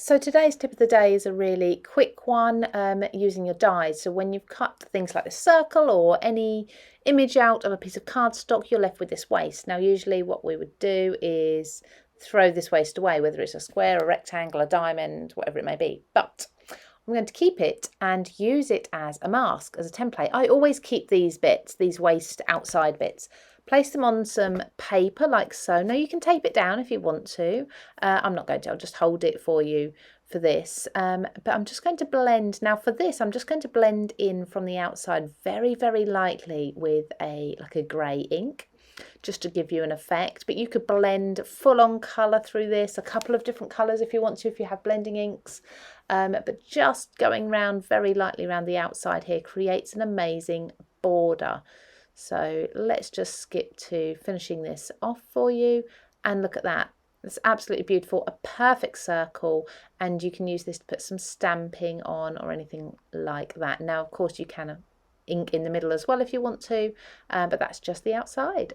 So today's tip of the day is a really quick one using your dies. So when you've cut things like this circle or any image out of a piece of cardstock, you're left with this waste. Now usually what we would do is throw this waste away, whether it's a square, a rectangle, a diamond, whatever it may be. But I'm going to keep it and use it as a mask, as a template. I always keep these bits, these waste outside bits. Place them on some paper like so. Now you can tape it down if you want to. I'm not going to, I'll just hold it for you for this. But I'm just going to blend. Now for this, I'm just going to blend in from the outside very, very lightly with like a grey ink, just to give you an effect. But you could blend full on colour through this, a couple of different colours if you want to, if you have blending inks. But just going round very lightly around the outside here creates an amazing border. So let's just skip to finishing this off for you, and look at that. It's absolutely beautiful, a perfect circle, and you can use this to put some stamping on or anything like that. Now of course you can ink in the middle as well if you want to, but that's just the outside.